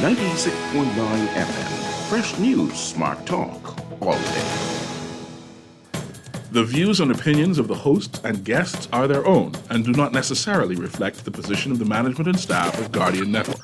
96.9 FM. Fresh news, smart talk, all day. The views and opinions of the hosts and guests are their own and do not necessarily reflect the position of the management and staff of Guardian Network.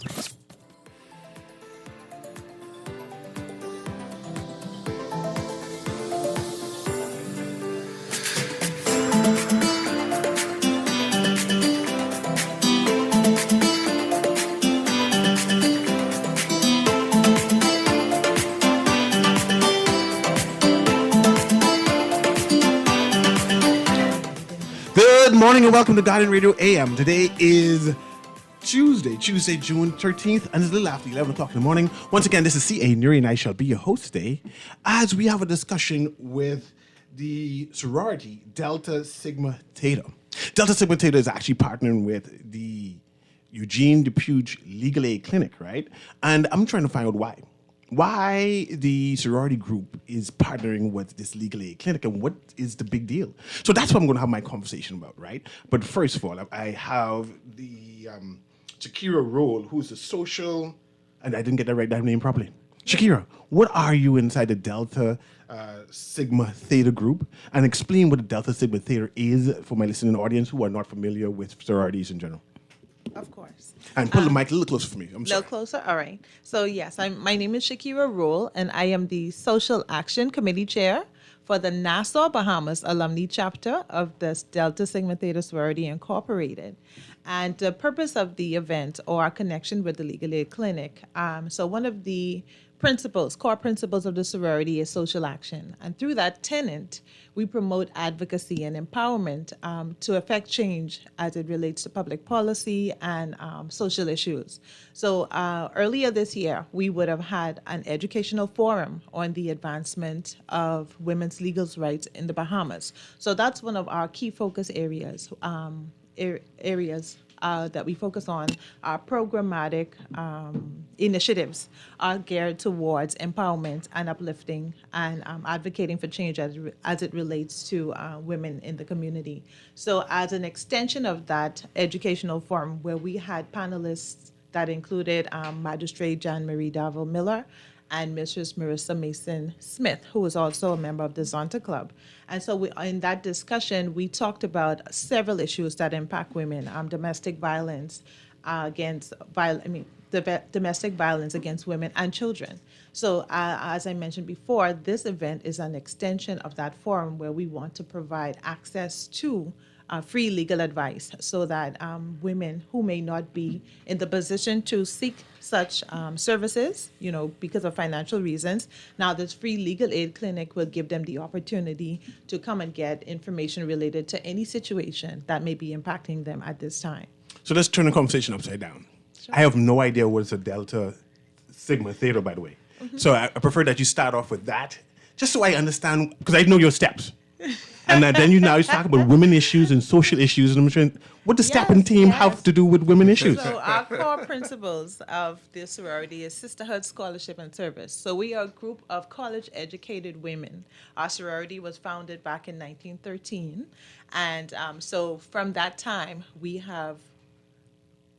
Good morning and welcome to Guardian Radio AM. Today is Tuesday, June 13th, and it's a little after 11 o'clock in the morning. Once again, this is CA Newry, and I shall be your host today as we have a discussion with the sorority Delta Sigma Theta. Delta Sigma Theta is actually partnering with the Eugene DePuge Legal Aid Clinic, right? And I'm trying to find out why the sorority group is partnering with this legal aid clinic and what is the big deal. So that's what I'm going to have my conversation about, right? But first of all, I have the Shakira Roll, who's the social, and I didn't get that right that name properly. Shakira, what are you inside the Delta Sigma Theta group? And explain what the Delta Sigma Theta is for my listening audience who are not familiar with sororities in general. Of course. And put the mic a little closer for me. I'm A sorry. little closer? All right. So, yes, my name is Shakira Rule, and I am the Social Action Committee Chair for the Nassau, Bahamas Alumni Chapter of the Delta Sigma Theta Sorority Incorporated. And the purpose of the event, or our connection with the Legal Aid Clinic, so one of the core principles of the sorority is social action. And through that tenet, we promote advocacy and empowerment to affect change as it relates to public policy and social issues. So earlier this year, we would have had an educational forum on the advancement of women's legal rights in the Bahamas. So that's one of our key focus areas. That we focus on, our programmatic initiatives are geared towards empowerment and uplifting and advocating for change as it relates to women in the community. So as an extension of that educational forum, where we had panelists that included Magistrate Jan Marie Davil Miller and Mistress Marissa Mason Smith, who is also a member of the Zonta Club. And so in that discussion, we talked about several issues that impact women, domestic violence domestic violence against women and children. So as I mentioned before, this event is an extension of that forum where we want to provide access to free legal advice so that women who may not be in the position to seek such services, because of financial reasons, now this free legal aid clinic will give them the opportunity to come and get information related to any situation that may be impacting them at this time. So let's turn the conversation upside down. Sure. I have no idea what's a Delta Sigma Theta, by the way. Mm-hmm. So I prefer that you start off with that, just so I understand, because I know your steps. And then you talk about women issues and social issues. And I'm trying, what does STEP and team have to do with women issues? So our core principles of this sorority is sisterhood, scholarship, and service. So we are a group of college-educated women. Our sorority was founded back in 1913. And so from that time, we have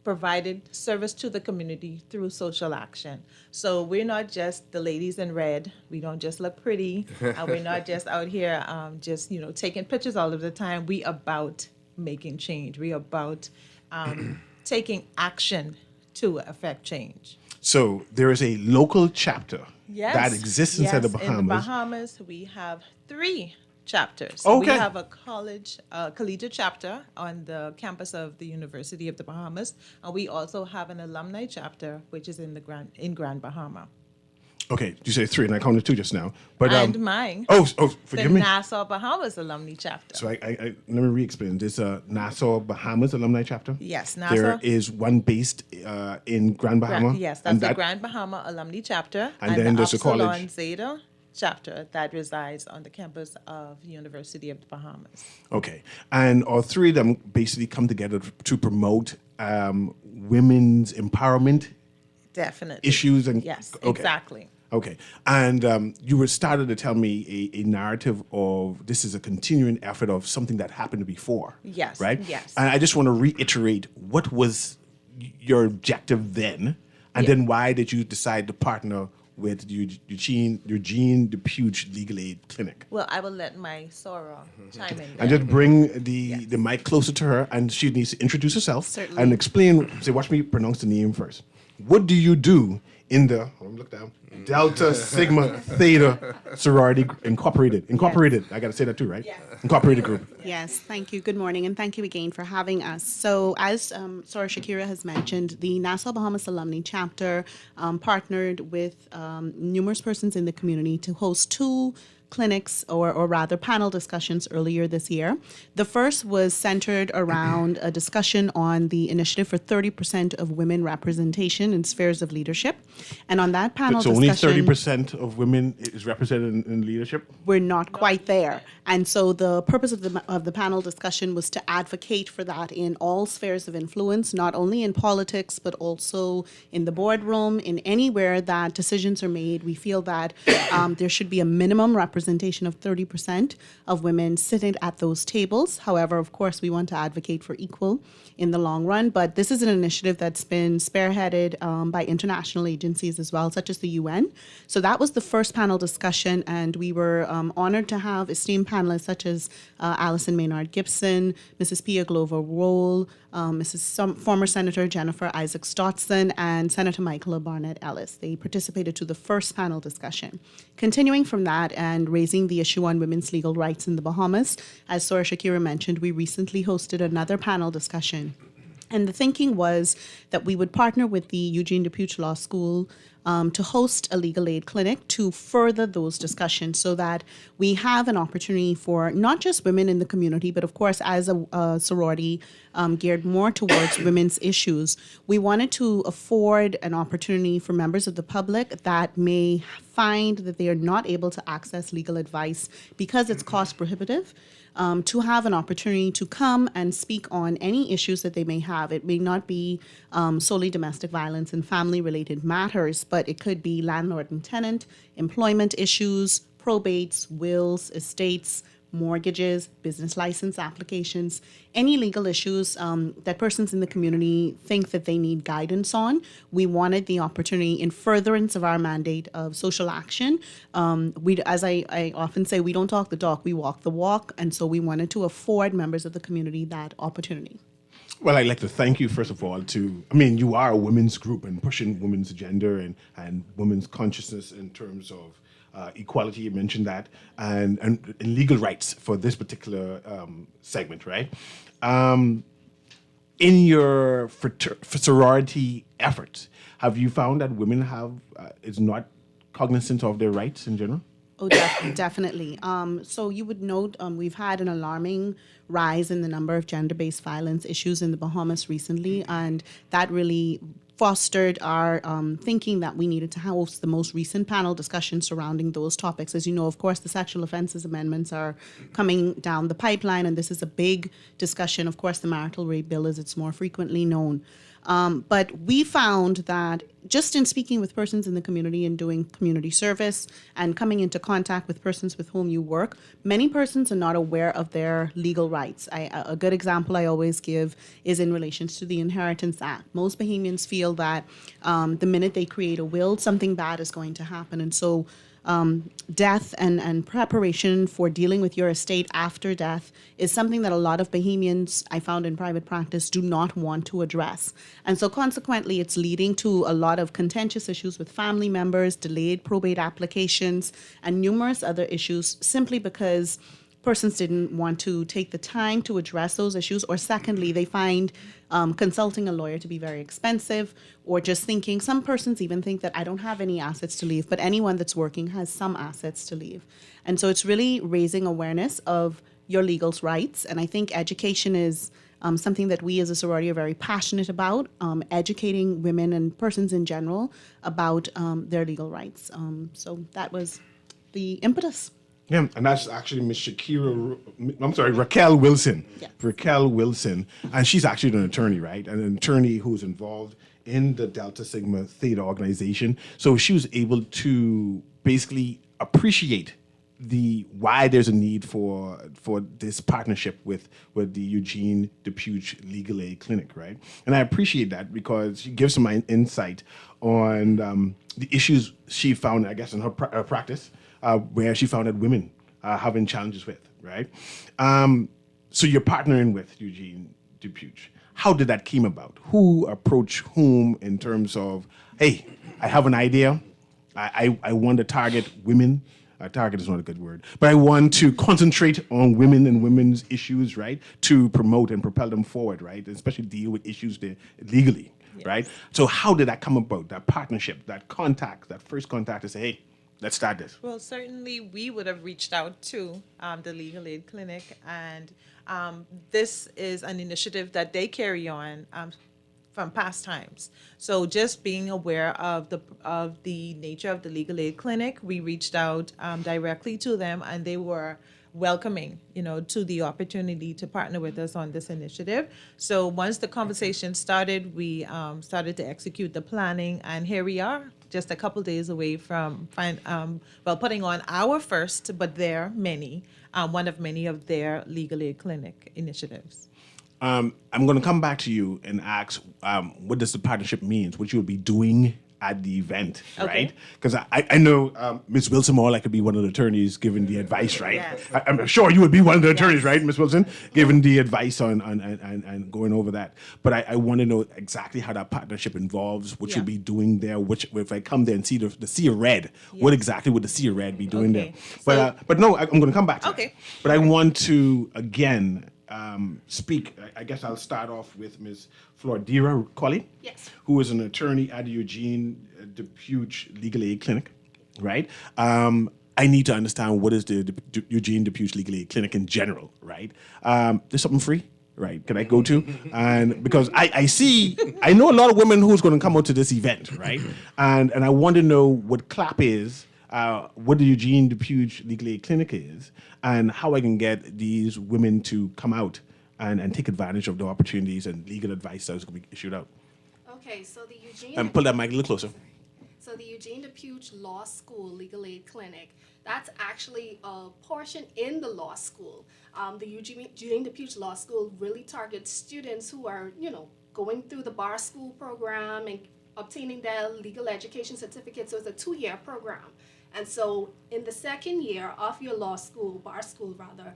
provided service to the community through social action. So we're not just the ladies in red. We don't just look pretty. We're not just out here taking pictures all of the time. We about making change. We about taking action to affect change. So there is a local chapter that exists inside the Bahamas. In the Bahamas, we have 3 chapters. Okay. We have a collegiate chapter on the campus of the University of the Bahamas, and we also have an alumni chapter, which is in Grand Bahama. Okay, you say 3, and I counted 2 just now. But and mine. Oh, forgive me. The Nassau Bahamas alumni chapter. So I let me re-explain. There's a Nassau Bahamas alumni chapter. Yes, Nassau. There is one based in Grand Bahama. Yes, that's the Grand Bahama alumni chapter. And then there's a college. Upsilon Zeta chapter that resides on the campus of the University of the Bahamas. Okay. And all 3 of them basically come together to promote women's empowerment. Definitely. Issues and yes, okay. Exactly. Okay. And you were started to tell me a narrative of this is a continuing effort of something that happened before. Yes. Right? Yes. And I just want to reiterate what was your objective then And then why did you decide to partner with Eugene DePuge Legal Aid Clinic? Well, I will let my Sora chime in. And there. just bring the mic closer to her, and she needs to introduce herself Certainly. and explain. Say, watch me pronounce the name first. What do you do in the look down Delta Sigma Theta Sorority Incorporated? Incorporated. I got to say that too, right? Yes. Incorporated group. Yes, thank you. Good morning, and thank you again for having us. So, as Sora Shakira has mentioned, the Nassau Bahamas Alumni Chapter partnered with numerous persons in the community to host two clinics or rather panel discussions earlier this year. The first was centered around a discussion on the initiative for 30% of women representation in spheres of leadership. And on that panel So only discussion, 30% of women is represented in leadership? we're not quite there. And so the purpose of the panel discussion was to advocate for that in all spheres of influence, not only in politics, but also in the boardroom, in anywhere that decisions are made. We feel that there should be a minimum representation of 30% of women sitting at those tables. However, of course, we want to advocate for equal in the long run. But this is an initiative that's been spearheaded by international agencies as well, such as the UN. So that was the first panel discussion, and we were honored to have esteemed panelists such as Alison Maynard Gibson, Mrs. Pia Glover Roll, former Senator Jennifer Isaac Stotson, and Senator Michaela Barnett Ellis. They participated to the first panel discussion. Continuing from that and raising the issue on women's legal rights in the Bahamas, as Sora Shakira mentioned, we recently hosted another panel discussion. And the thinking was that we would partner with the Eugene DePuge Law School to host a legal aid clinic to further those discussions so that we have an opportunity for not just women in the community, but of course, as a sorority geared more towards women's issues, we wanted to afford an opportunity for members of the public that may find that they are not able to access legal advice because it's cost prohibitive. To have an opportunity to come and speak on any issues that they may have. It may not be solely domestic violence and family-related matters, but it could be landlord and tenant, employment issues, probates, wills, estates, mortgages, business license applications, any legal issues that persons in the community think that they need guidance on. We wanted the opportunity in furtherance of our mandate of social action. As I often say, we don't talk the talk, we walk the walk. And so we wanted to afford members of the community that opportunity. Well, I'd like to thank you, first of all, you are a women's group and pushing women's agenda and women's consciousness in terms of equality, you mentioned that, and legal rights for this particular segment, right? In your sorority efforts, have you found that women is not cognizant of their rights in general? Oh, definitely. So you would note we've had an alarming rise in the number of gender-based violence issues in the Bahamas recently, and that really fostered our thinking that we needed to host the most recent panel discussion surrounding those topics. As you know, of course, the sexual offenses amendments are coming down the pipeline, and this is a big discussion. Of course, the marital rape bill, as it's more frequently known. But we found that just in speaking with persons in the community and doing community service and coming into contact with persons with whom you work, many persons are not aware of their legal rights. A good example I always give is in relation to the Inheritance Act. Most Bahamians feel that the minute they create a will, something bad is going to happen. And so death and preparation for dealing with your estate after death is something that a lot of Bahamians, I found in private practice, do not want to address. And so consequently, it's leading to a lot of contentious issues with family members, delayed probate applications, and numerous other issues simply because persons didn't want to take the time to address those issues, or secondly, they find consulting a lawyer to be very expensive, or just thinking, some persons even think that I don't have any assets to leave, but anyone that's working has some assets to leave. And so it's really raising awareness of your legal rights, and I think education is something that we as a sorority are very passionate about, educating women and persons in general about their legal rights. So that was the impetus. Yeah, and that's actually Raquel Wilson. Yes. Raquel Wilson, and she's actually an attorney, right? An attorney who's involved in the Delta Sigma Theta organization. So she was able to basically appreciate the why there's a need for this partnership with the Eugene Depuge Legal Aid Clinic, right? And I appreciate that because she gives some insight on the issues she found, I guess, in her practice, where she found that women are having challenges with, right? So you're partnering with Eugene Depuge. How did that came about? Who approached whom in terms of, hey, I have an idea. I want to target women. Target is not a good word, but I want to concentrate on women and women's issues, right? To promote and propel them forward, right? Especially deal with issues there legally, right? So how did that come about? That partnership, that contact, that first contact to say, hey, let's start this. Well, certainly we would have reached out to the Legal Aid Clinic, and this is an initiative that they carry on from past times. So just being aware of the nature of the Legal Aid Clinic, we reached out directly to them, and they were welcoming, to the opportunity to partner with us on this initiative. So once the conversation started, we started to execute the planning, and here we are, just a couple days away from putting on our first, but one of many of their Legal Aid Clinic initiatives. I'm going to come back to you and ask, what does the partnership mean? What you'll be doing at the event, right? Because I know Ms. Wilson more like to be one of the attorneys giving the advice, right? Yes. I'm sure you would be one of the attorneys, right, Ms. Wilson, giving the advice on and going over that. But I want to know exactly how that partnership involves, what you'll be doing there, which if I come there and see the Sea of Red, what exactly would the Sea of Red be doing there? But no, I'm going to come back to that. But I want to, again, speak. I guess I'll start off with Ms. Flordira Colley, who is an attorney at the Eugene Depuge Legal Aid Clinic, right? I need to understand what is the Eugene Depuge Legal Aid Clinic in general, right? There's something free, right? Can I go to? And because I know a lot of women who's going to come out to this event, right? And I want to know what CLAP is, what the Eugene Depuge Legal Aid Clinic is, and how I can get these women to come out and take advantage of the opportunities and legal advice that is going to be issued out. Okay, so the Eugene... And pull that mic a little closer. So the Eugene Depuge Law School Legal Aid Clinic, that's actually a portion in the law school. The Eugene Depuge Law School really targets students who are, going through the bar school program and obtaining their legal education certificate. So it's a 2-year program. And so in the second year of your law school, bar school rather,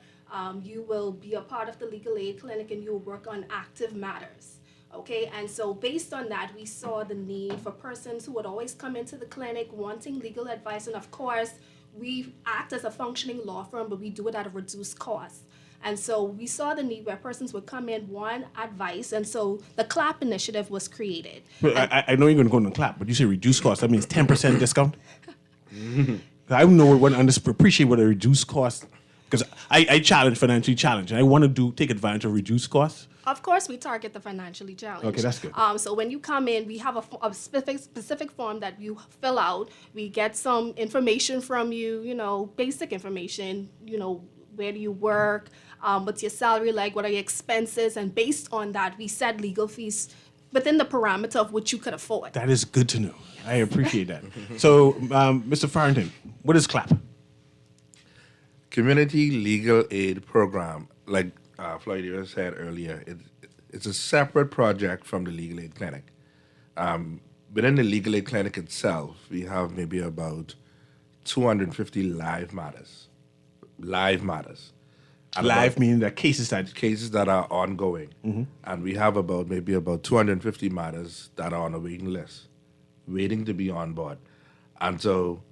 you will be a part of the Legal Aid Clinic and you'll work on active matters. Okay, and so based on that, we saw the need for persons who would always come into the clinic wanting legal advice. And of course, we act as a functioning law firm, but we do it at a reduced cost. And so we saw the need where persons would come in, want advice, and so the CLAP initiative was created. But I know you're going to go on the CLAP, but you say reduced cost. That means 10% discount? I don't know appreciate what a reduced cost, because I financially challenge, and I want to take advantage of reduced costs. Of course, we target the financially challenged. Okay, that's good. So when you come in, we have a specific form that you fill out. We get some information from you, basic information, where do you work, what's your salary like, what are your expenses, and based on that, we set legal fees within the parameter of which you could afford. That is good to know. I appreciate that. So, Mr. Farrington, what is CLAP? Community Legal Aid Program, like Floyd said earlier, it's a separate project from the Legal Aid Clinic. Within the Legal Aid Clinic itself, we have maybe about 250 live matters. Live Meaning that cases that are ongoing. And we have maybe about 250 matters that are on a waiting list, waiting to be on board. And so,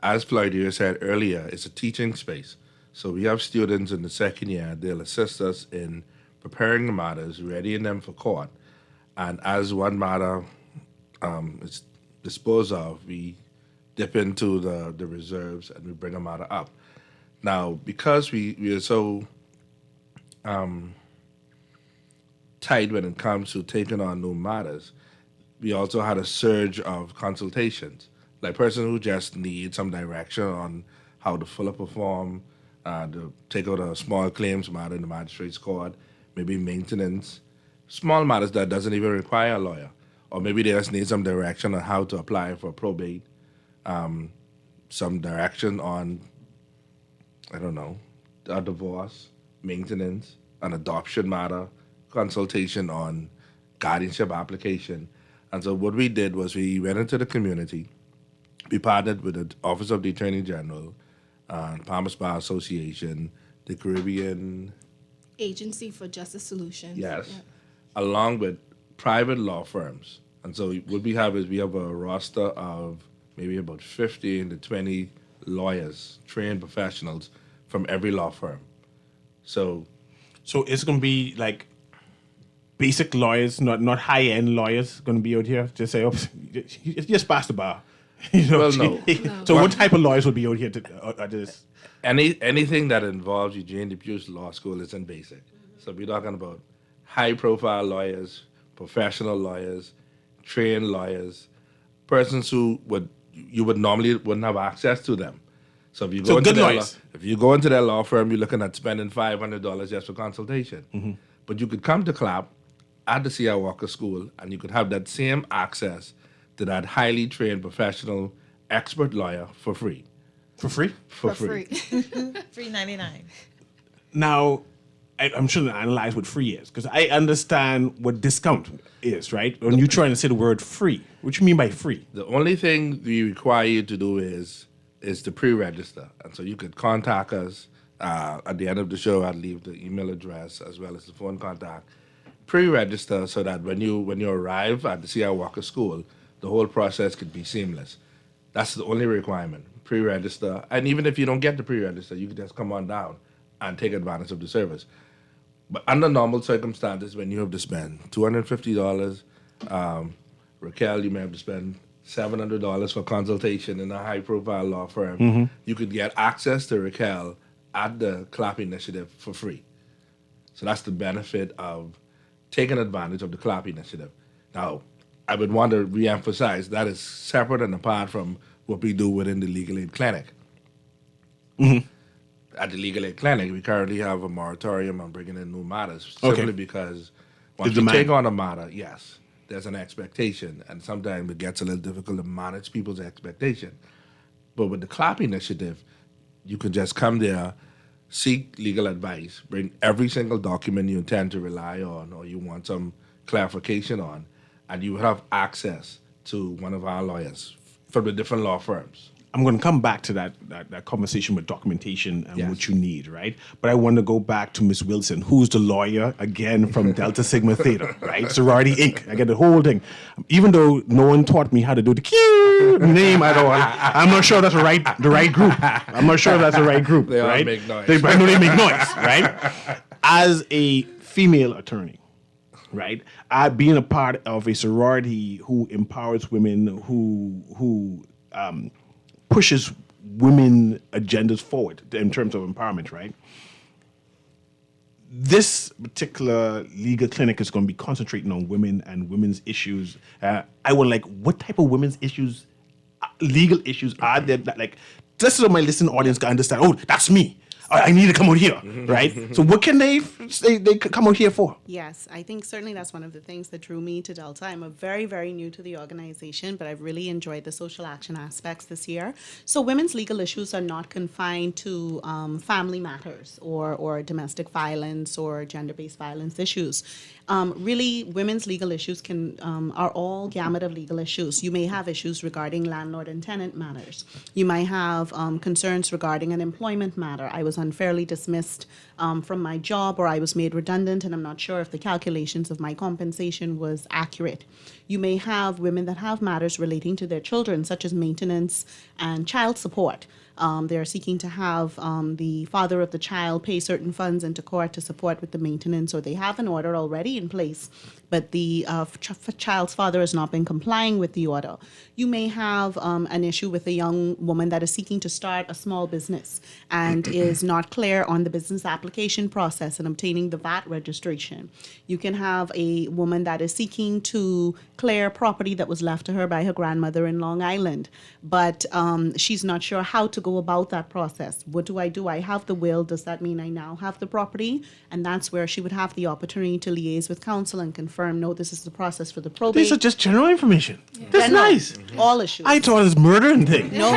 as Floyd said earlier, it's a teaching space. So we have students in the second year, they'll assist us in preparing the matters, readying them for court. And as one matter is disposed of, we dip into the reserves and we bring a matter up. Now, because we are so tight when it comes to taking on new matters, we also had a surge of consultations, like person who just need some direction on how to fill up a form, to take out a small claims matter in the magistrate's court, maybe maintenance, small matters that doesn't even require a lawyer, or maybe they just need some direction on how to apply for probate, some direction on I don't know, a divorce, maintenance, an adoption matter, consultation on guardianship application. And so what we did was we went into the community. We partnered with the Office of the Attorney General, Palmas Bar Association, the Caribbean, Agency for Justice Solutions. yes, Yeah. along with private law firms. And so what we have is we have a roster of maybe about 15 to 20 lawyers, trained professionals from every law firm. So it's going to be like basic lawyers, not high-end lawyers going to be out here. Just say, oh, just pass the bar. You know? Well, no. So what type of lawyers will be out here at this? anything that involves Eugene DePuche Law School is in basic. So we're talking about high-profile lawyers, professional lawyers, trained lawyers, persons who you would normally wouldn't have access to them. So if you go into good lawyers. if you go into their law firm, you're looking at spending $500 just for consultation. Mm-hmm. But you could come to CLAP at the C.I. Walker School, and you could have that same access to that highly trained professional expert lawyer for free. For free? For free. $3.99. Now, I'm trying to analyze what free is because I understand what discount is, right? When you're trying to say the word free, what you mean by free? The only thing we require you to do is to pre-register. And so you could contact us at the end of the show. I'll leave the email address as well as the phone contact. Pre-register so that when you arrive at the C.I. Walker School, the whole process could be seamless. That's the only requirement. Pre-register. And even if you don't get the pre-register, you can just come on down and take advantage of the service. But under normal circumstances, when you have to spend $250, Raquel, you may have to spend $700 for consultation in a high-profile law firm. You could get access to Raquel at the CLAP initiative for free. So that's the benefit of taking advantage of the CLAP initiative. Now, I would want to reemphasize that is separate and apart from what we do within the Legal Aid Clinic. At the Legal Aid Clinic, we currently have a moratorium on bringing in new matters, simply because once you take on a matter, yes, there's an expectation, and sometimes it gets a little difficult to manage people's expectation. But with the CLAP initiative, you can just come there, seek legal advice, bring every single document you intend to rely on or you want some clarification on, and you have access to one of our lawyers from the different law firms. I'm going to come back to that conversation with documentation and Yes. what you need, right? But I want to go back to Miss Wilson, who's the lawyer, again, from Delta Sigma Theta, right? Sorority Inc. I get the whole thing. Even though no one taught me how to do the cute name at all, I'm not sure that's the right group. I'm not sure that's the right group, They all right? make noise. I know they make noise, right? As a female attorney, right? Being a part of a sorority who empowers women, who pushes women agendas forward in terms of empowerment, right? This particular legal clinic is going to be concentrating on women and women's issues. I would like, what type of women's issues, legal issues are there that, like, just so my listening audience can understand, oh, that's me. I need to come out here, right? So what can they come out here for? Yes, I think certainly that's one of the things that drew me to Delta. I'm a very, very new to the organization, but I've really enjoyed the social action aspects this year. So women's legal issues are not confined to family matters or domestic violence or gender-based violence issues. Really, women's legal issues are all gamut of legal issues. You may have issues regarding landlord and tenant matters. You might have concerns regarding an employment matter. I was unfairly dismissed from my job, or I was made redundant, and I'm not sure if the calculations of my compensation was accurate. You may have women that have matters relating to their children, such as maintenance and child support. They're seeking to have the father of the child pay certain funds into court to support with the maintenance, or they have an order already in place, but the child's father has not been complying with the order. You may have an issue with a young woman that is seeking to start a small business and is not clear on the business application process and obtaining the VAT registration. You can have a woman that is seeking to clear property that was left to her by her grandmother in Long Island, but she's not sure how to go about that process. What do? I have the will. Does that mean I now have the property? And that's where she would have the opportunity to liaise with counsel and confirm confirm, no, this is the process for the probate. These are just general information. That's General. nice. All issues. I thought it was murder and thing. No.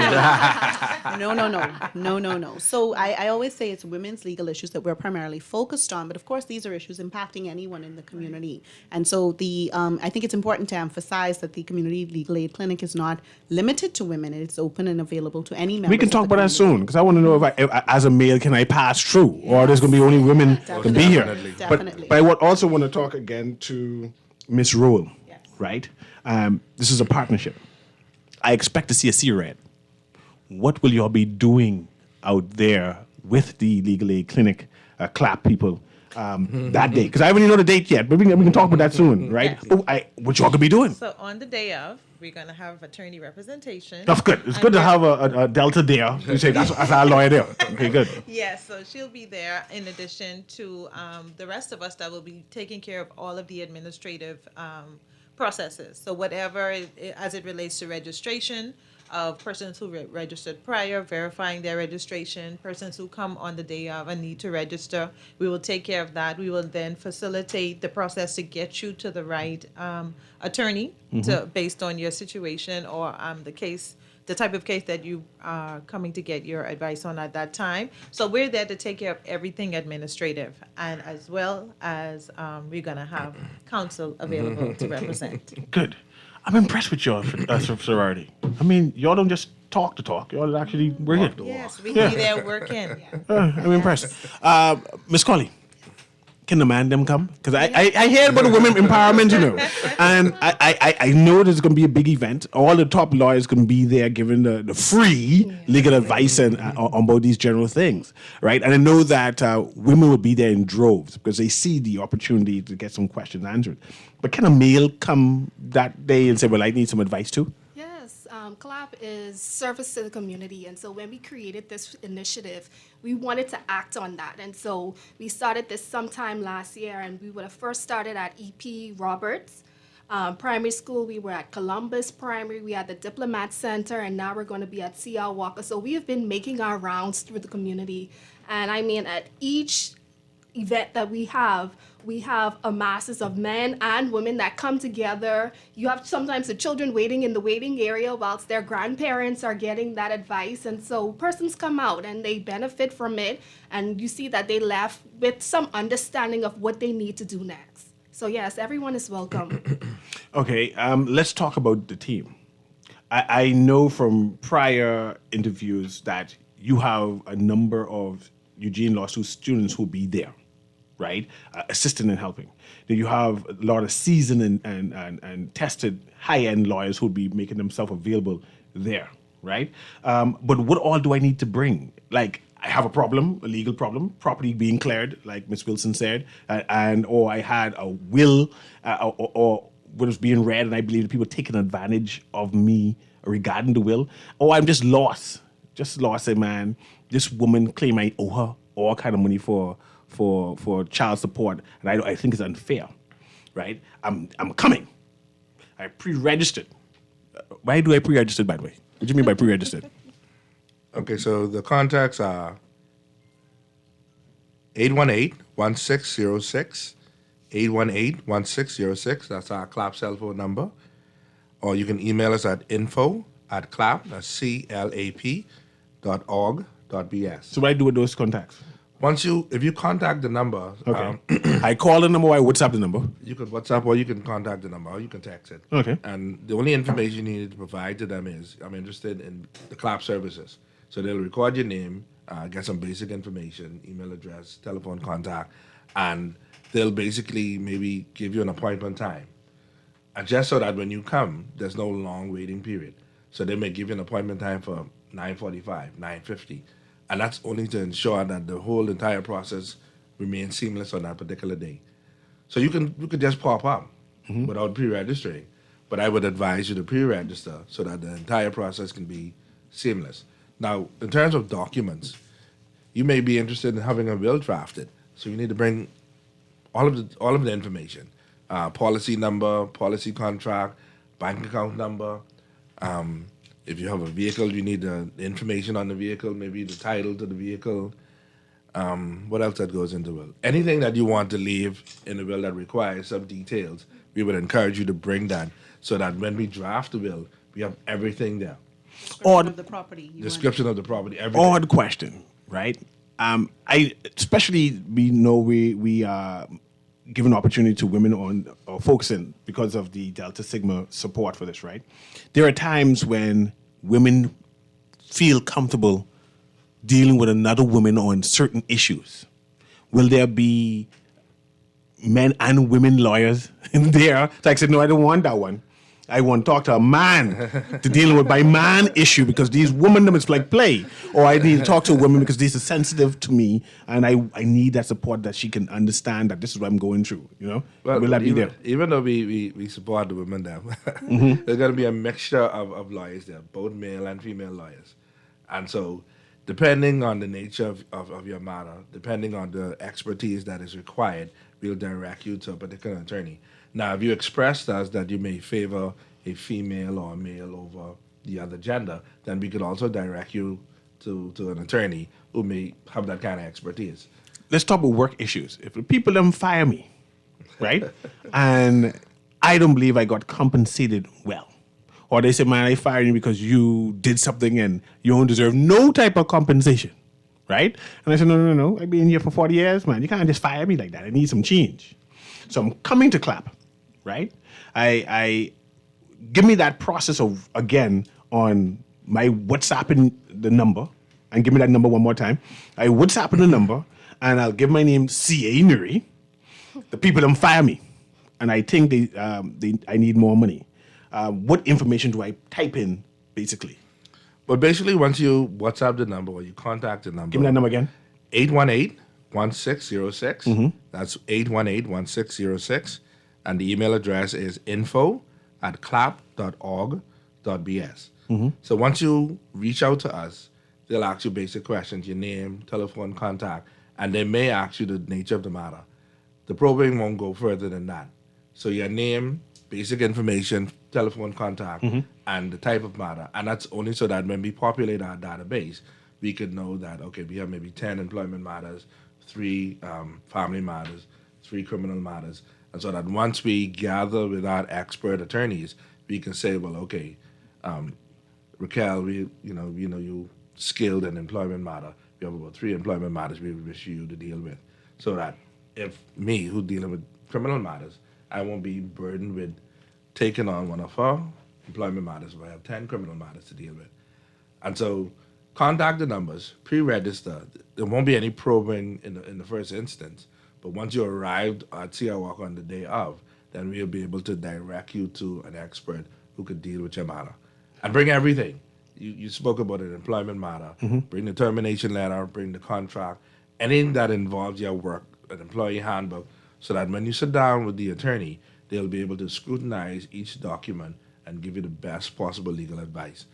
So I always say it's women's legal issues that we're primarily focused on, but of course these are issues impacting anyone in the community. And so I think it's important to emphasize that the Community Legal Aid Clinic is not limited to women. It's open and available to any members. We can of talk the about that community. soon because I want to know if I, as a male, can I pass through, or there's going to be only women can be here. Definitely. But I would also want to talk again to Miss Rowell, right? This is a partnership. I expect to see a C-Red. What will y'all be doing out there with the Legal Aid Clinic, CLAP people, that day? Because I haven't even know the date yet, but we can talk about that soon, right? Yes. What y'all gonna be doing? So on the day of, we're going to have attorney representation. That's good. It's good to have a Delta there. You say that's our lawyer there. Okay, good. Yes, so she'll be there in addition to the rest of us that will be taking care of all of the administrative processes. So whatever, as it relates to registration of persons who registered prior, verifying their registration, persons who come on the day of and need to register, we will take care of that. We will then facilitate the process to get you to the right attorney based on your situation or the type of case that you are coming to get your advice on at that time. So we're there to take care of everything administrative, and as well as we're going to have counsel available to represent. Good. I'm impressed with y'all sorority. I mean, y'all don't just talk the talk. Y'all actually work it. Yes, we be there working. I'm impressed. Miss Colley, can the man them come? Because I hear about the women empowerment, and I know there's going to be a big event. All the top lawyers going to be there giving the free legal advice and on both these general things, right? And I know that women will be there in droves because they see the opportunity to get some questions answered. But can a male come that day and say, well, I need some advice too? Yes, CLAP is service to the community, and so when we created this initiative, we wanted to act on that, and so we started this sometime last year, and we would have first started at EP Roberts Primary School. We were at Columbus Primary, we had the Diplomat Center, and now we're going to be at C.L. Walker. So we have been making our rounds through the community, and I mean, at each event that we have a masses of men and women that come together. You have sometimes the children waiting in the waiting area whilst their grandparents are getting that advice. And so persons come out and they benefit from it. And you see that they left with some understanding of what they need to do next. So yes, everyone is welcome. Okay, let's talk about the team. I know from prior interviews that you have a number of Eugene Law School students who will be there, right? Assisting and helping. Then you have a lot of seasoned and tested high-end lawyers who will be making themselves available there, right? But what all do I need to bring? Like, I have a problem, a legal problem, property being cleared, like Ms. Wilson said, or I had a will, or what was being read, and I believe that people taking advantage of me regarding the will, or I'm just lost, saying, man, this woman claim I owe her all kind of money for child support, and I think it's unfair, right? I'm coming. I pre-registered. Why do I pre-register, by the way? What do you mean by pre-registered? Okay, so the contacts are 818-1606, 818-1606. That's our CLAP cell phone number. Or you can email us at info@clap, that's CLAP.org.bs. So what do I do with those contacts? If you contact the number, Okay. I call the number, or I WhatsApp the number. you can WhatsApp or you can contact the number or you can text it. Okay. And the only information you need to provide to them is, I'm interested in the CLAP services. So they'll record your name, get some basic information, email address, telephone contact, and they'll basically maybe give you an appointment time. And just so that when you come, there's no long waiting period. So they may give you an appointment time for 9:45, 9:50. And that's only to ensure that the whole entire process remains seamless on that particular day. So you could just pop up without pre-registering. But I would advise you to pre-register so that the entire process can be seamless. Now, in terms of documents, you may be interested in having a will drafted. So you need to bring all of the information. Policy number, policy contract, bank account number. If you have a vehicle, you need the information on the vehicle, maybe the title to the vehicle, What else that goes into the will? Anything that you want to leave in the will that requires some details, we would encourage you to bring that so that when we draft the will, we have everything there. Description of the property. You want- Description of the property, everything. Odd question, right? I especially we know we are giving opportunity to women on or focusing because of the Delta Sigma support for this, right? There are times when women feel comfortable dealing with another woman on certain issues. Will there be men and women lawyers in there? So I said, no, I don't want that one. I want to talk to a man to deal with my man issue because these women them is like play. Or I need to talk to a woman because this is sensitive to me and I need that support that she can understand that this is what I'm going through, you know? Well, Will that be there? even though we support the women there, there's going to be a mixture of lawyers there, both male and female lawyers. And so, depending on the nature of your matter, depending on the expertise that is required, we'll direct you to a particular attorney. Now, if you express to us that you may favor a female or a male over the other gender, then we could also direct you to an attorney who may have that kind of expertise. Let's talk about work issues. If the people them fire me, right, and I don't believe I got compensated well, or they say, man, I fired you because you did something and you don't deserve no type of compensation, right? And I said, no. I've been here for 40 years, man. You can't just fire me like that. I need some change. So I'm coming to CLAP, right? I give me that process of, again, on my WhatsApping the number, and give me that number one more time. I WhatsApp the number, and I'll give my name C.A. Newry. The people them fire me, and I think I need more money. What information do I type in, basically? But basically, once you WhatsApp the number or you contact the number, Give me that number again. 818-1606. That's 818-1606. And the email address is info@clap.org.bs. So once you reach out to us, they'll ask you basic questions, your name, telephone contact, and they may ask you the nature of the matter. The probing won't go further than that. So your name, basic information, telephone contact, and the type of matter. And that's only so that when we populate our database, we could know that, okay, we have maybe 10 employment matters, 3 family matters, 3 criminal matters. And so that once we gather with our expert attorneys, we can say, well, okay, Raquel, you skilled in employment matter. We have about 3 employment matters we wish you to deal with. So that if me, who's dealing with criminal matters, I won't be burdened with taking on one of her employment matters if I have 10 criminal matters to deal with. And so contact the numbers, pre-register. There won't be any probing in the first instance. But once you arrived at CR Walk on the day of, then we'll be able to direct you to an expert who could deal with your matter. And bring everything. You spoke about an employment matter. Bring the termination letter, bring the contract, anything that involves your work, an employee handbook, so that when you sit down with the attorney, they'll be able to scrutinize each document and give you the best possible legal advice.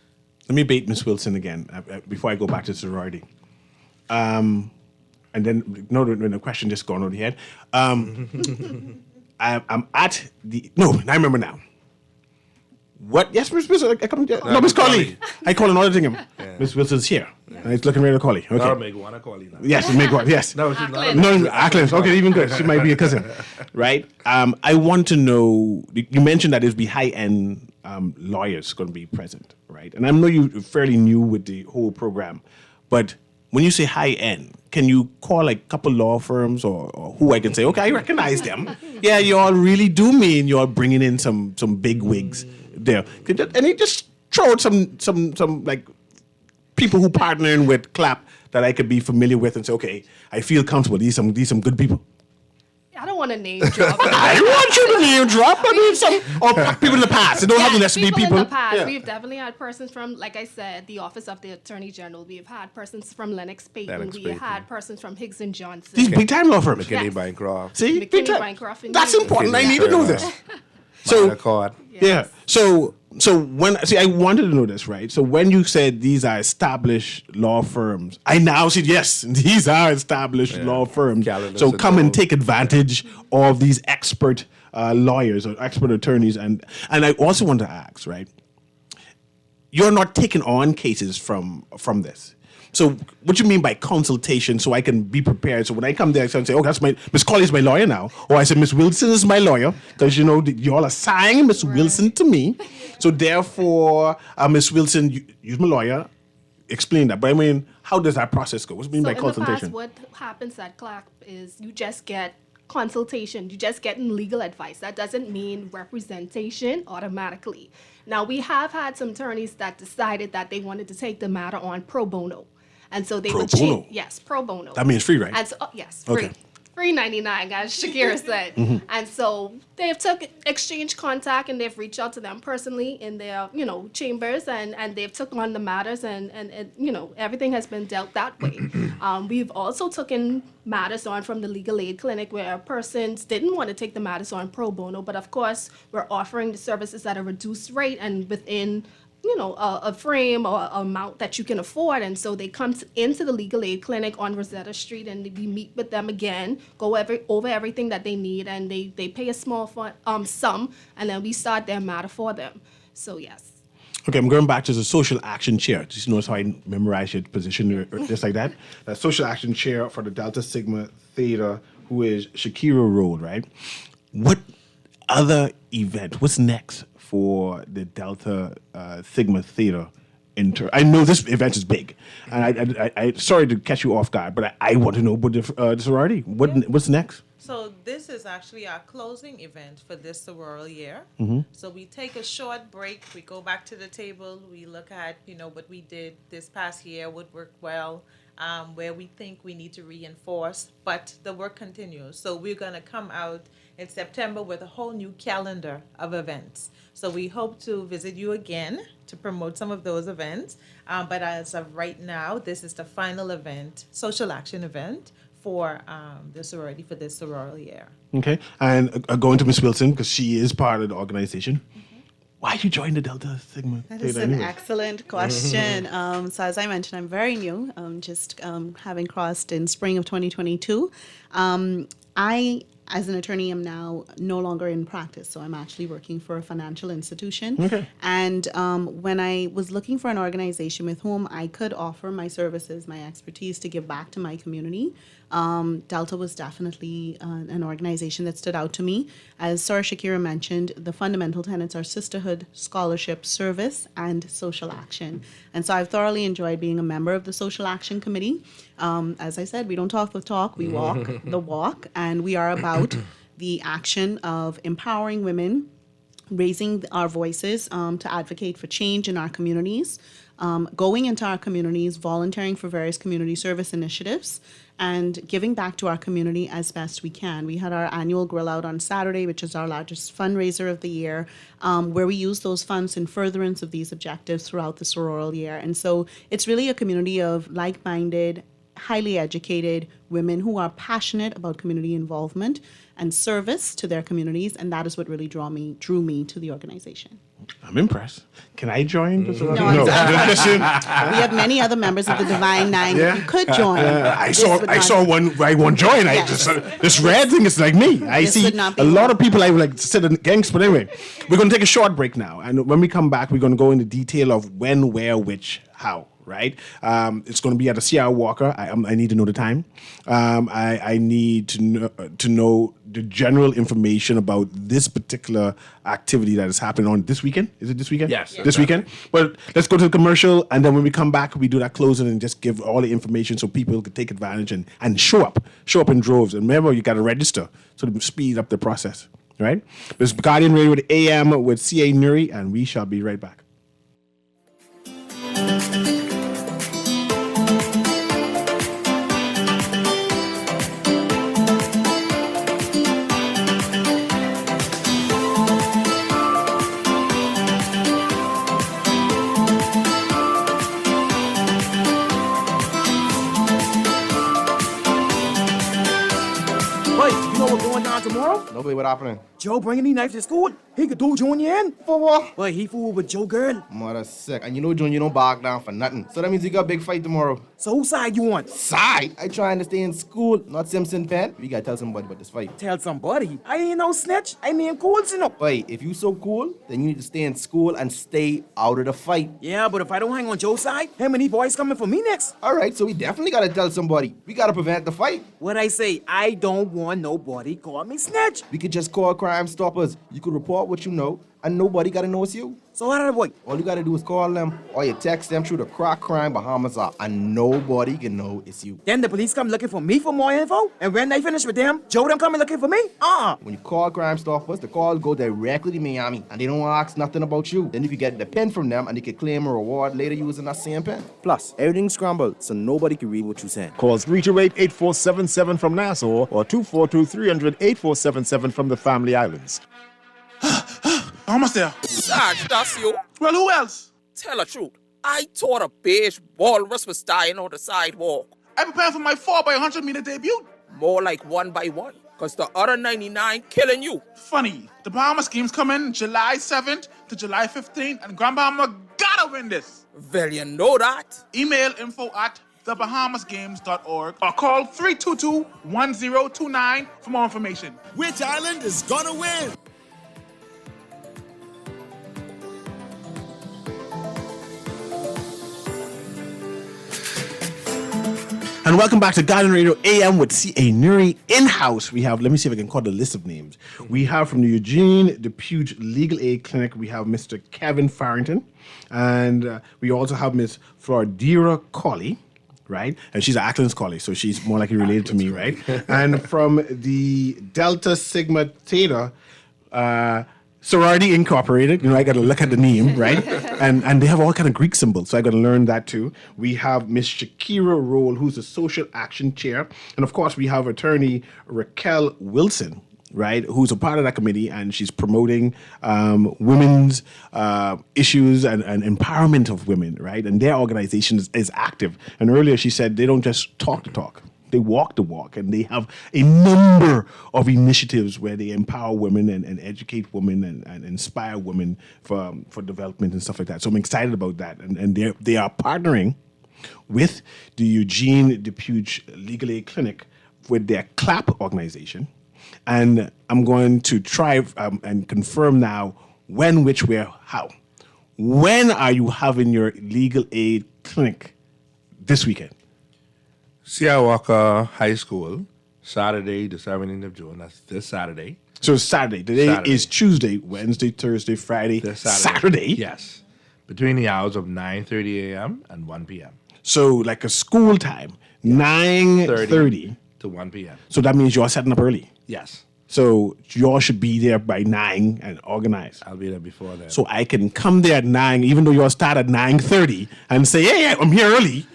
Let me bait Miss Wilson again before I go back to sorority. And then, when the question just gone over the head. I'm at the, I remember now. What? Yes, Miss Wilson. Miss Colley. I call another thing him. Miss Wilson's here. And he's looking ready to call you. Okay. That'll make one a Colley now. Yes, make one. Yes. No, she's not. No, Ackland. Okay, even good. She might be a cousin, right? I want to know. You mentioned that there's be high-end lawyers going to be present, right? And I know you're fairly new with the whole program, but when you say high-end, can you call like a couple law firms or who I can say, okay, I recognize them. Yeah, you all really do mean you're bringing in some big wigs there. And you just throw out some like people who partnering with CLAP that I could be familiar with and say, okay, I feel comfortable. These some good people. I don't want to name drop. I want you to name drop. I mean, or people in the past. It don't have to necessarily be people. In the past, Yeah. we've definitely had persons from, like I said, the Office of the Attorney General. We've had persons from Lennox Payton. We've had persons from Higgs and Johnson. These big time law firms. McKinney Yes. Bancroft. See, McKinney, big time. Bancroft, and That's Newry. important. I McKinney, need to know this. So Accord. yeah. So when I wanted to know this, right? So when you said these are established law firms, I now said yes, these are established law firms. Calendar So come and Central. take advantage of these expert lawyers or expert attorneys, and I also want to ask, right? You're not taking on cases from this. So what you mean by consultation so I can be prepared? So when I come there, I can say, oh, that's Miss Colley is my lawyer now. Or I say, Miss Wilson is my lawyer. Because, you know, you all assign Miss Wilson to me. So therefore, Miss Wilson, you're my lawyer. Explain that. But I mean, how does that process go? What do you mean by consultation? In the past, what happens at CLAC is you just get consultation. You just get legal advice. That doesn't mean representation automatically. Now, we have had some attorneys that decided that they wanted to take the matter on pro bono. And so they Pro would bono? change. Yes, pro bono. That means free, right? And so, yes, free. Okay. Free 99, as Shakira said. And so they've exchanged contact and they've reached out to them personally in their, chambers and they've took on the matters and everything has been dealt that way. We've also taken matters on from the legal aid clinic where persons didn't want to take the matters on pro bono, but of course we're offering the services at a reduced rate and within a frame or amount that you can afford. And so they come into the legal aid clinic on Rosetta Street and we meet with them again, go over everything that they need, and they pay a small sum, and then we start their matter for them. So, yes. Okay, I'm going back to the social action chair. Just notice how I memorize your position just like that. The social action chair for the Delta Sigma Theta, who is Shakira Road, right? What other event, what's next for the Delta Sigma Theta? I know this event is big, and I sorry to catch you off guard, but I want to know about the sorority. What's next? So this is actually our closing event for this sorority year. So we take a short break. We go back to the table. We look at, what we did this past year, what worked well, where we think we need to reinforce, but the work continues. So we're going to come out in September with a whole new calendar of events. So we hope to visit you again to promote some of those events. But as of right now, this is the final event, social action event for the sorority for this sorority year. Okay, and going to Miss Wilson, because she is part of the organization. Why you join the Delta Sigma? That is an excellent question. So as I mentioned, I'm very new, just having crossed in spring of 2022. I, as an attorney, am now no longer in practice, so I'm actually working for a financial institution. Okay. And when I was looking for an organization with whom I could offer my services, my expertise to give back to my community, Delta was definitely an organization that stood out to me. As Sarah Shakira mentioned, the fundamental tenets are sisterhood, scholarship, service, and social action. And so I've thoroughly enjoyed being a member of the Social Action Committee. As I said, we don't talk the talk, we walk the walk, and we are about the action of empowering women, raising our voices to advocate for change in our communities, going into our communities, volunteering for various community service initiatives, and giving back to our community as best we can. We had our annual grill out on Saturday, which is our largest fundraiser of the year, where we use those funds in furtherance of these objectives throughout the sororal year. And so it's really a community of like-minded, highly educated women who are passionate about community involvement and service to their communities, and that is what really drew me to the organization. I'm impressed. Can I join? No, we have many other members of the Divine Nine that you could join. I saw one join. Yes. This red thing is like me. I see a lot of people I would like to sit against, but anyway, we're going to take a short break now, and when we come back, we're going to go into detail of when, where, which, how. Right, it's going to be at a C.R. Walker. I need to know the time. I need to know the general information about this particular activity that is happening on this weekend. Is it this weekend? Yes. This weekend. But let's go to the commercial, and then when we come back, we do that closing and just give all the information so people can take advantage and show up in droves. And remember, you got to register so to speed up the process. Right. This is Guardian Radio with AM with CA Newry, and we shall be right back. on tomorrow? No way, what happening? Joe bringing these knives to school? He could do Junior in. For what? But he fooled with Joe girl. Mother sick. And you know Junior don't back down for nothing. So that means you got a big fight tomorrow. So whose side you on? Side? I trying to stay in school, not Simpson Pen. We gotta tell somebody about this fight. Tell somebody. I ain't no snitch. I mean cool, you know. Wait, if you so cool, then you need to stay in school and stay out of the fight. Yeah, but if I don't hang on Joe's side, him and these boys coming for me next. Alright, so we definitely gotta tell somebody. We gotta prevent the fight. What I say, I don't want nobody call me snitch. We could just call Crime Stoppers. You could report what you know, and nobody gotta know it's you. So how did I boy? All you gotta do is call them, or you text them through the Crack Crime Bahamas app, and nobody can know it's you. Then the police come looking for me for more info, and when they finish with them, Joe them coming looking for me? When you call Crime Stoppers, the calls go directly to Miami, and they don't ask nothing about you. Then if you get the pen from them, and they can claim a reward later using that same pen. Plus, everything's scrambled, so nobody can read what you're saying. Call 328-8477 from Nassau or 242-300-8477 from the Family Islands. Almost there. Sarge, that's you. Well, who else? Tell the truth. I thought a beige walrus was dying on the sidewalk. I prepared for my 4x100-meter debut. More like 1 by 1, because the other 99 killing you. Funny, the Bahamas games come in July 7th to July 15th, and Grand Bahama gotta win this. Well, you know that. Email info@thebahamasgames.org or call 322-1029 for more information. Which island is gonna win? And welcome back to Garden Radio AM with C.A. Newry in-house. We have, let me see if I can call the list of names. We have from the Eugene DePuge Legal Aid Clinic, we have Mr. Kevin Farrington. And we also have Ms. Flordira Colley, right? And she's an Acklands Colley, so she's more likely related to me, right? And from the Delta Sigma Theta, Sorority Incorporated, you know, I got to look at the name, right? And they have all kind of Greek symbols, so I got to learn that too. We have Miss Shakira Roll, who's the Social Action Chair. And of course, we have attorney Raquel Wilson, right, who's a part of that committee, and she's promoting women's issues and empowerment of women, right? And their organization is active. And earlier she said they don't just talk the talk. They walk the walk, and they have a number of initiatives where they empower women and educate women and inspire women for development and stuff like that. So I'm excited about that. And they are partnering with the Eugene DePuge Legal Aid Clinic with their CLAP organization. And I'm going to try and confirm now when, which, where, how. When are you having your legal aid clinic this weekend? C.I. Walker High School, Saturday, the 17th of June. That's this Saturday. So it's Saturday. Today is Tuesday, Wednesday, Thursday, Friday, Saturday. Yes. Between the hours of 9:30 a.m. and 1 p.m. So like a school time, 9:30 to 1 p.m. So that means you're setting up early. Yes. So y'all should be there by 9 and organize. I'll be there before then. So I can come there at 9, even though y'all start at 9:30, and say, hey, I'm here early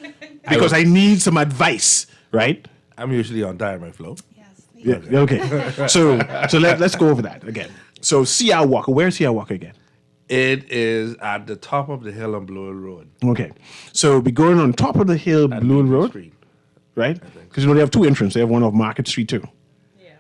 because I need some advice, right? I'm usually on time, my flow. Yeah, okay. So let's go over that again. So C.I. Walker, where's C.I. Walker again? It is at the top of the hill on Blue Hill Road. Okay. So be going on top of the hill, Blue Hill Road, Street. right? Because they have two entrances. They have one off Market Street too.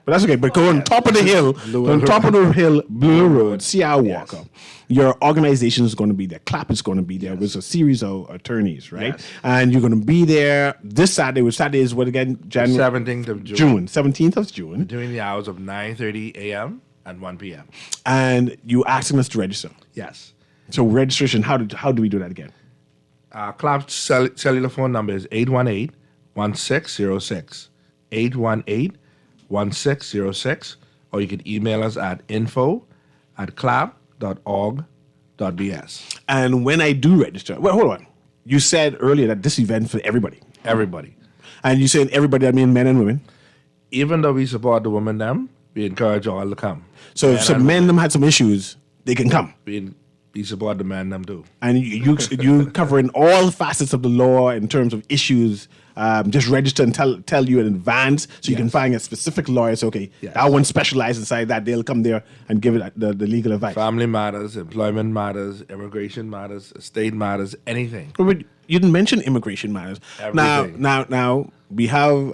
But that's okay. But go on top of the hill, on top of the hill, Blue Road, C.I. Walker. Yes. Your organization is going to be there. CLAP is going to be there with a series of attorneys, right? Yes. And you're going to be there this Saturday, which Saturday is what again? January 17th of June. 17th of June. Between the hours of 9:30 a.m. and 1 p.m. And you asking us to register? Yes. So registration, how do we do that again? CLAP's cellular phone number is 818-1606. 818-1606, or you can email us at info@clap.org.bs. And when I do register, well, hold on. You said earlier that this event is for everybody. Everybody. And you saying everybody, I mean men and women? Even though we support the women them, we encourage all to come. So if some men them had some issues, they can come. We support the men them too. And you covering all facets of the law in terms of issues. Just register and tell you in advance so you can find a specific lawyer. So, okay, that one specializes inside that. They'll come there and give it the legal advice. Family matters, employment matters, immigration matters, estate matters, anything. But you didn't mention immigration matters. Everything. Now, we have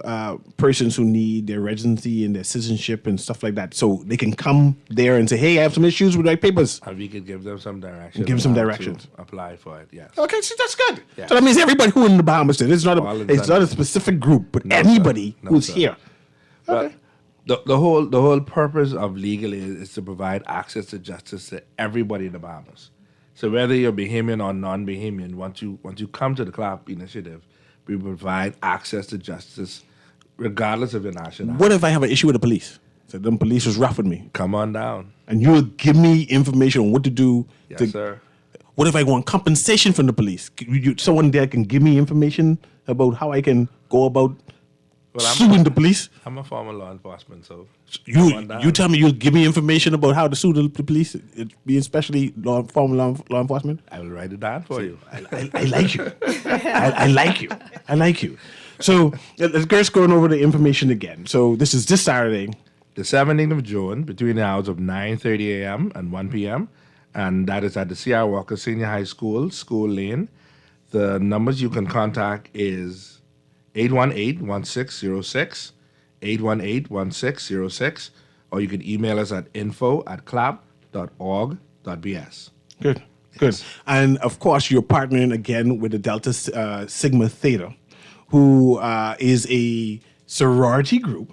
persons who need their residency and their citizenship and stuff like that, so they can come there and say, "Hey, I have some issues with my papers." And we could give them some directions. Give them some on how to directions. Apply for it. Yes. Okay, so that's good. Yeah. So that means everybody who in the Bahamas, it's not All of it's them. not a specific group, but No, anybody sir. No, who's sir. here. But the whole purpose of legal is to provide access to justice to everybody in the Bahamas. So whether you're Bahamian or non-Bahamian, once you come to the CLAP initiative, we provide access to justice regardless of your nationality. What if I have an issue with the police? So them police was rough with me. Come on down. And you'll give me information on what to do. Yes, sir. What if I want compensation from the police? Someone there can give me information about how I can go about suing the police? I'm a former law enforcement, so You tell me you'll give me information about how to sue the police, being especially former law enforcement? I will write it down for you. I like you. I like you. I like you. So let's going over the information again. So this is this Saturday, the 17th of June, between the hours of 9:30 a.m. and 1 p.m., and that is at the C.R. Walker Senior High School, School Lane. The numbers you can contact is 818-1606, 818-1606, or you can email us at info@clap.org.bs. Good. And of course, you're partnering again with the Delta Sigma Theta, who is a sorority group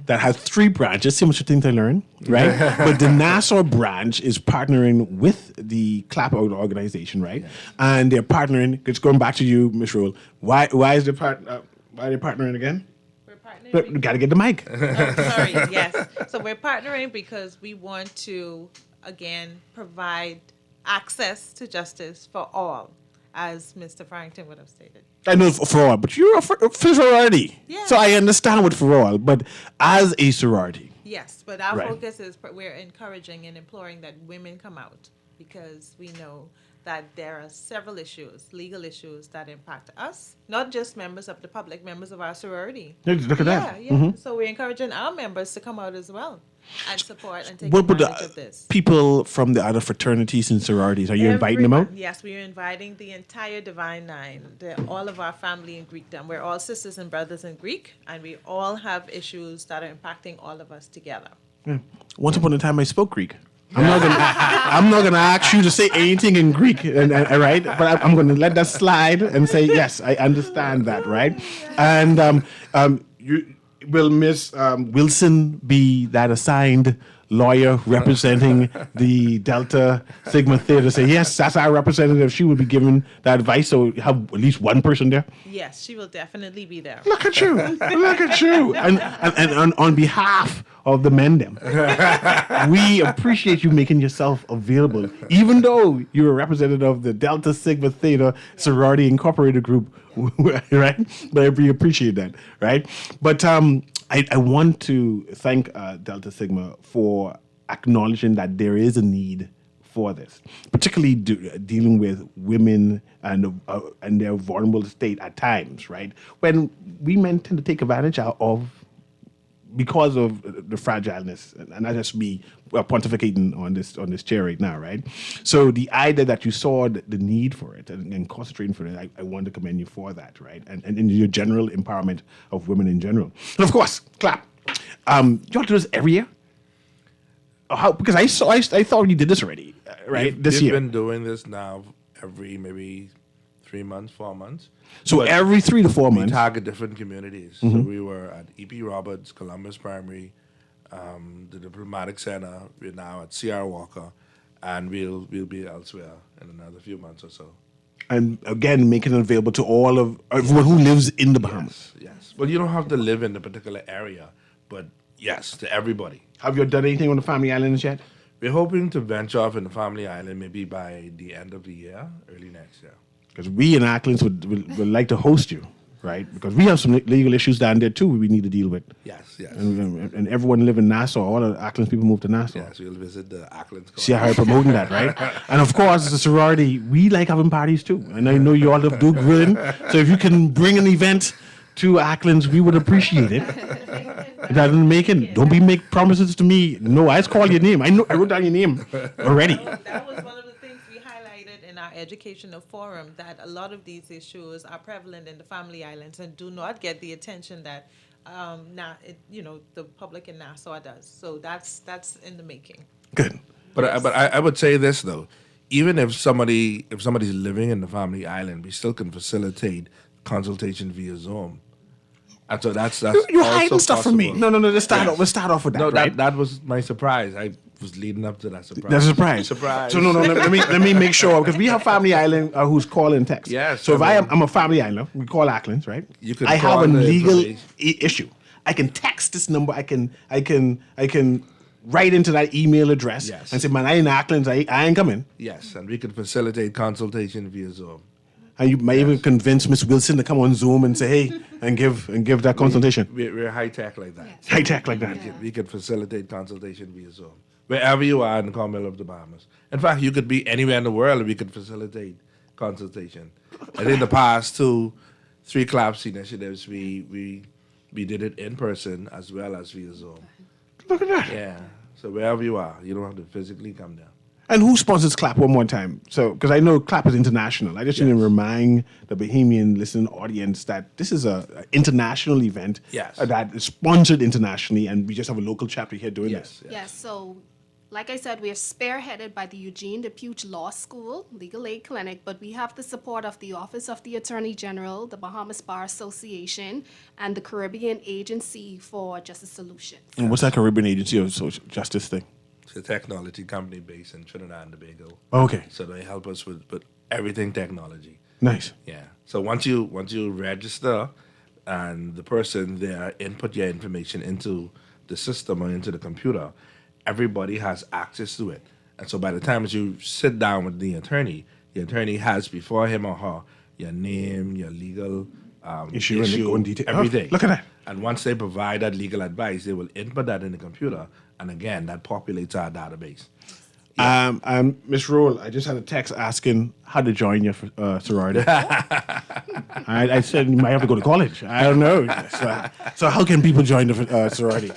that has 3 branches. See how much things I learned, right? But the Nassau branch is partnering with the Clap Out organization, right? And they're partnering. It's going back to you, Ms. Roll. Why is the why are they partnering again? We're partnering. You got to get the mic. Sorry, yes. So we're partnering because we want to, again, provide access to justice for all, as Mr. Farrington would have stated. I know for all, but you're a sorority. Yeah. So I understand what for all, but as a sorority. Yes, but our Right. focus is we're encouraging and imploring that women come out, because we know that there are several issues, legal issues, that impact us, not just members of the public, members of our sorority. Look at that. Yeah. Mhm. So we're encouraging our members to come out as well and support and take What about advantage of the this. people from the other fraternities and sororities? Are you inviting them out? Everyone. Yes, we are inviting the entire Divine Nine, all of our family in Greekdom. We're all sisters and brothers in Greek, and we all have issues that are impacting all of us together. Yeah. Once upon a time, I spoke Greek. I'm not gonna ask you to say anything in Greek, right? But I'm gonna let that slide and say yes, I understand that, right? And will Miss Wilson be that assigned lawyer representing the Delta Sigma Theta? Say yes, that's our representative. She would be giving that advice. So have at least one person there. Yes, she will definitely be there. Look at you! Look at you! And on behalf of the men, them, we appreciate you making yourself available, even though you're a representative of the Delta Sigma Theta Sorority Incorporated group, right? But we appreciate that, right? But I want to thank Delta Sigma for acknowledging that there is a need for this, particularly dealing with women and their vulnerable state at times, right? When we men tend to take advantage of because of the fragileness, and I just be pontificating on this chair right now, right? So the idea that you saw the need for it and concentrating for it, I want to commend you for that, right? And in your general empowerment of women in general, and of course, clap. You all do this every year? How? Because I thought you did this already, right? This year. We've been doing this now every maybe 3 months, 4 months. So But every 3 to 4 months. we target different communities. So we were at E.P. Roberts, Columbus Primary, the Diplomatic Center. We're now at C.R. Walker, and we'll be elsewhere in another few months or so. And again, making it available to all of everyone who lives in the Bahamas. Yes. Well, you don't have to live in the particular area, but yes, to everybody. Have you done anything on the Family Islands yet? We're hoping to venture off in the Family Island maybe by the end of the year, early next year. Because we in Acklands would like to host you, right? Because we have some legal issues down there too we need to deal with. Yes. And everyone live in Nassau. All the Acklands people move to Nassau. Yes, we'll visit the Acklands. See how you're promoting that, right? And of course, as a sorority, we like having parties too. And I know you all do grilling. So if you can bring an event to Acklands, we would appreciate it. That doesn't make it. Don't make promises to me. No, I just call your name. I wrote down your name already. That was one of the things we highlighted in our educational forum that a lot of these issues are prevalent in the family islands and do not get the attention that the public in Nassau does. So that's in the making. Good. But I would say this though, even if somebody's living in the family island, we still can facilitate consultation via Zoom. And so that's you're hiding stuff possible. from me. No. Let's start off with that. No, right? that was my surprise. I was leading up to that surprise. That's a surprise. Surprise. So no. Let me make sure, because we have family island who's calling text. Yes. So if I'm a family island, we call Acklands, right? You could I have call a the legal information. issue. I can text this number. I can write into that email address Yes. and say, man, I in Acklands. I ain't coming. Yes, and we could facilitate consultation via Zoom. And you may even convince Miss Wilson to come on Zoom and say, hey, and give that consultation. We're high tech like that. High tech like that. We could facilitate consultation via Zoom. Wherever you are in the Commonwealth of the Bahamas. In fact, you could be anywhere in the world and we could facilitate consultation. And in the past 2-3 CLAPS initiatives, we did it in person as well as via Zoom. Look at that. Yeah. So wherever you are, you don't have to physically come down. And who sponsors CLAP one more time? So, because I know CLAP is international. I just need to remind the Bahamian listening audience that this is a international event that is sponsored internationally, and we just have a local chapter here doing this. Yes, so like I said, we are spearheaded by the Eugene DePuch Law School Legal Aid Clinic, but we have the support of the Office of the Attorney General, the Bahamas Bar Association, and the Caribbean Agency for Justice Solutions. And what's that Caribbean Agency of Social Justice thing? It's a technology company based in Trinidad and Tobago. Okay. So they help us with everything technology. Nice. Yeah. So once you register and the person there input your information into the system or into the computer, everybody has access to it. And so by the time that you sit down with the attorney has before him or her your name, your legal issue, and they go in detail. everything. Oh, look at that. And once they provide that legal advice, they will input that in the computer. And again, that populates our database. Miss Roll, I just had a text asking how to join your sorority. I said you might have to go to college. I don't know. So how can people join the sorority?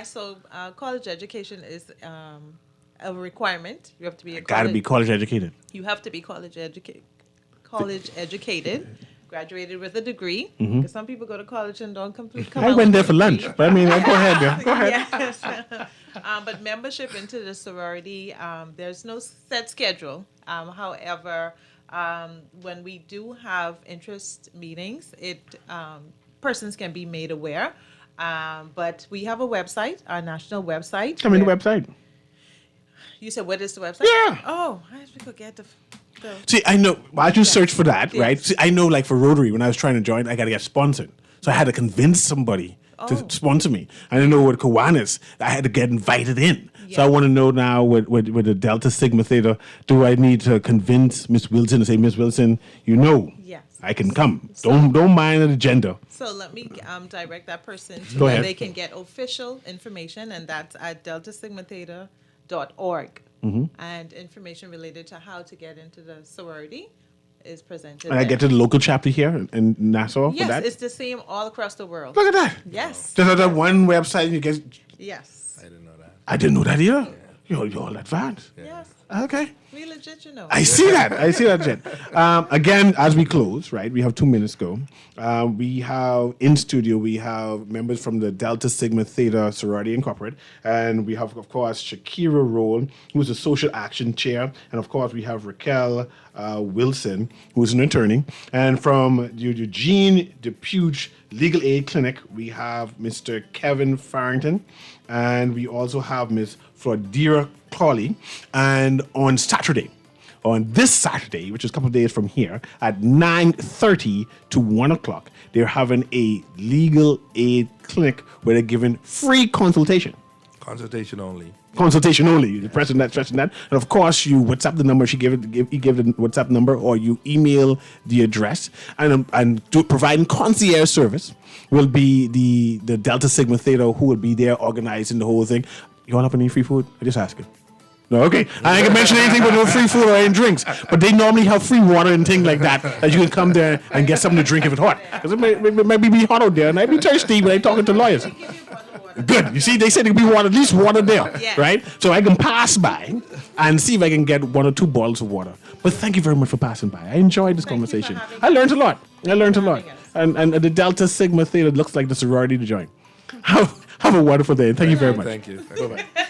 So college education is a requirement. You have to be Got to be college educated. You have to be college educated, graduated with a degree. Mhm. Because some people go to college and don't complete. I went there for lunch, but I mean, go ahead, girl. Go ahead. Yes. But membership into the sorority, there's no set schedule. However, when we do have interest meetings, persons can be made aware. But we have a website, our national website. Tell me the website. You said, what is the website? Yeah. Oh, I forget the. See, I know. I just search for that, right? See, I know, like for Rotary, when I was trying to join, I got to get sponsored. So I had to convince somebody to sponsor me. I didn't know with Kiwanis, I had to get invited in. So I want to know now with the Delta Sigma Theta, do I need to convince Miss Wilson to say, Miss Wilson, Yes. I can come. Don't mind the agenda. So let me direct that person to Go where ahead. they can get official information, and that's at deltasigmatheta.org. Mhm. And information related to how to get into the sorority is presented. And I there. get to the local chapter here in Nassau for Yes, that? it's the same all across the world. Look at that. Yes. Just that one website you get. Yes. I didn't know that either. You're all advanced. Yes. Okay. We legit, you know. I see that. Jen. Again, as we close, right, we have 2 minutes to go. We have in studio, we have members from the Delta Sigma Theta Sorority Incorporated. And we have, of course, Shakira Roll, who is the Social Action Chair. And, of course, we have Raquel Wilson, who is an attorney. And from the Eugene DePuch Legal Aid Clinic, we have Mr. Kevin Farrington. And we also have Ms. Flordira Cawley. And on this Saturday, which is a couple of days from here, at 9:30 to 1 o'clock, they're having a legal aid clinic where they're giving free consultation. Consultation only. Consultation only. The person that's stressing that. And of course, you WhatsApp the number. You give the WhatsApp number, or you email the address. And providing concierge service will be the Delta Sigma Theta, who will be there organizing the whole thing. You all up any free food? I just asking. No, okay. I ain't gonna mention anything but no free food or any drinks. But they normally have free water and things like that you can come there and get something to drink if it's hot. Because it might be hot out there, and I'd be thirsty when I'm talking to lawyers. Good. You see, they said there'd be at least water there, right? So I can pass by and see if I can get 1 or 2 bottles of water. But thank you very much for passing by. I enjoyed this conversation. I learned a lot. And the Delta Sigma Theta looks like the sorority to join. Have a wonderful day. Thank you very much. Thank you. Bye-bye.